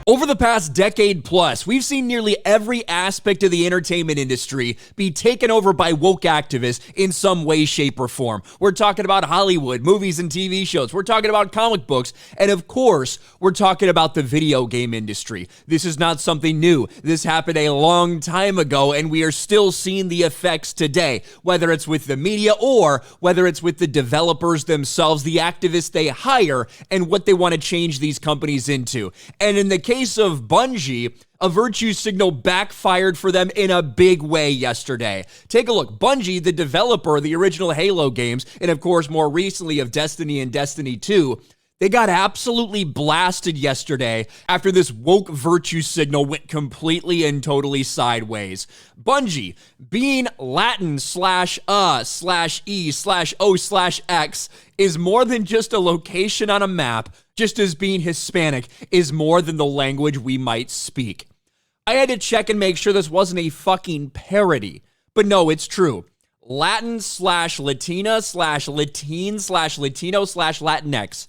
Over the past decade plus, we've seen nearly every aspect of the entertainment industry be taken over by woke activists in some way, shape, or form. We're talking about Hollywood, movies and TV shows. We're talking about comic books. And of course, we're talking about the video game industry. This is not something new. This happened a long time ago, and we are still seeing the effects today, whether it's with the media or whether it's with the developers themselves, the activists they hire, and what they want to change these companies into. And in the case of Bungie, a virtue signal backfired for them in a big way yesterday. Take a look. Bungie, the developer of the original Halo games, and of course more recently of Destiny and Destiny 2, they got absolutely blasted yesterday after this woke virtue signal went completely and totally sideways. Bungie, being Latin/E/O/X, is more than just a location on a map, just as being Hispanic is more than the language we might speak. I had to check and make sure this wasn't a fucking parody, but no, it's true. Latin/Latina/Latine/Latino/Latinx.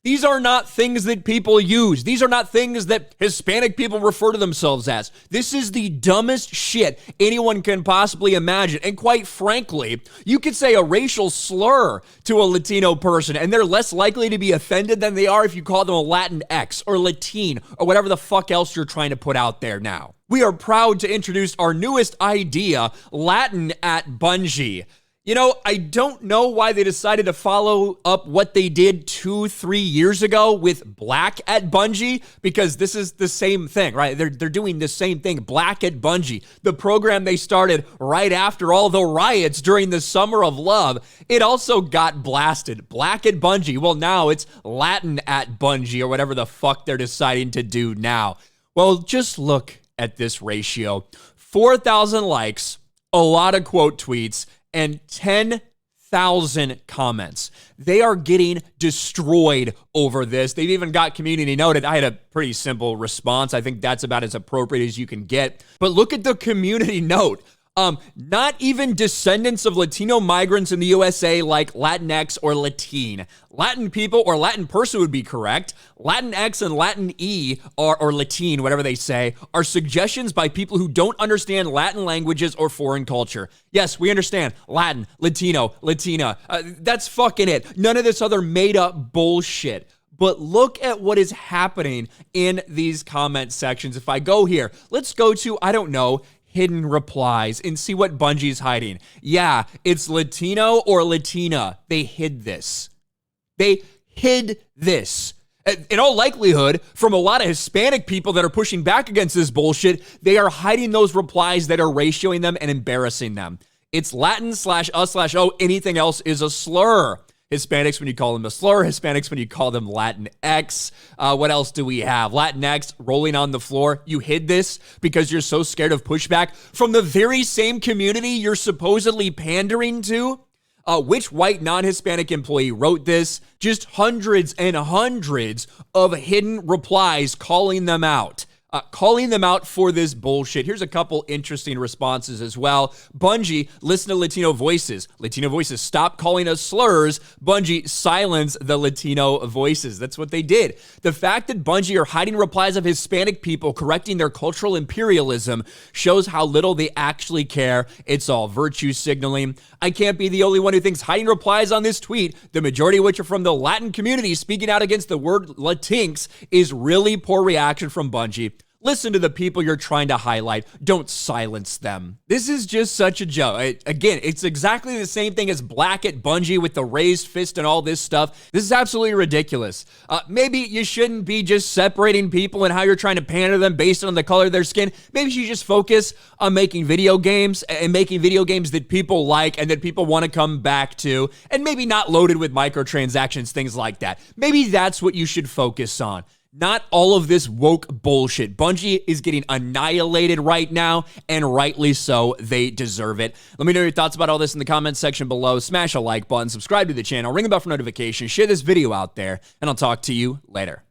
These are not things that people use. These are not things that Hispanic people refer to themselves as. This is the dumbest shit anyone can possibly imagine. And quite frankly, you could say a racial slur to a Latino person, and they're less likely to be offended than they are if you call them a Latinx or Latine or whatever the fuck else you're trying to put out there now. We are proud to introduce our newest idea, Latin at Bungie. You know, I don't know why they decided to follow up what they did 2-3 years ago with Black at Bungie, because this is the same thing, right? They're doing the same thing, Black at Bungie, the program they started right after all the riots during the Summer of Love. It also got blasted. Black at Bungie. Well, now it's Latin at Bungie or whatever the fuck they're deciding to do now. Well, just look at this ratio. 4,000 likes, a lot of quote tweets, and 10,000 comments. They are getting destroyed over this. They've even got community noted. I had a pretty simple response. I think that's about as appropriate as you can get. But look at the community note. Not even descendants of Latino migrants in the USA like Latinx or Latine. Latin people or Latin person would be correct. Latinx and Latin E or Latine, whatever they say, are suggestions by people who don't understand Latin languages or foreign culture. Yes, we understand Latin, Latino, Latina. That's fucking it. None of this other made up bullshit. But look at what is happening in these comment sections. If I go here, let's go to, I don't know, hidden replies and see what Bungie's hiding. Yeah, it's Latino or Latina. They hid this. They hid this. In all likelihood, from a lot of Hispanic people that are pushing back against this bullshit, they are hiding those replies that are ratioing them and embarrassing them. It's Latin/us/O. Anything else is a slur. Hispanics when you call them a slur, Hispanics when you call them Latinx. What else do we have? Latinx rolling on the floor. You hid this because you're so scared of pushback from the very same community you're supposedly pandering to. Which white non-Hispanic employee wrote this? Just hundreds and hundreds of hidden replies calling them out. For this bullshit. Here's a couple interesting responses as well. Bungie, listen to Latino voices. Latino voices, stop calling us slurs. Bungie, silence the Latino voices. That's what they did. The fact that Bungie are hiding replies of Hispanic people correcting their cultural imperialism shows how little they actually care. It's all virtue signaling. I can't be the only one who thinks hiding replies on this tweet, the majority of which are from the Latin community speaking out against the word Latinx, is really poor reaction from Bungie. Listen to the people you're trying to highlight. Don't silence them. This is just such a joke. Again, it's exactly the same thing as Black at Bungie with the raised fist and all this stuff. This is absolutely ridiculous. Maybe you shouldn't be just separating people and how you're trying to pander them based on the color of their skin. Maybe you should just focus on making video games and making video games that people like and that people want to come back to, and maybe not loaded with microtransactions, things like that. Maybe that's what you should focus on. Not all of this woke bullshit. Bungie is getting annihilated right now, and rightly so. They deserve it. Let me know your thoughts about all this in the comments section below. Smash a like button, subscribe to the channel, ring the bell for notifications, share this video out there, and I'll talk to you later.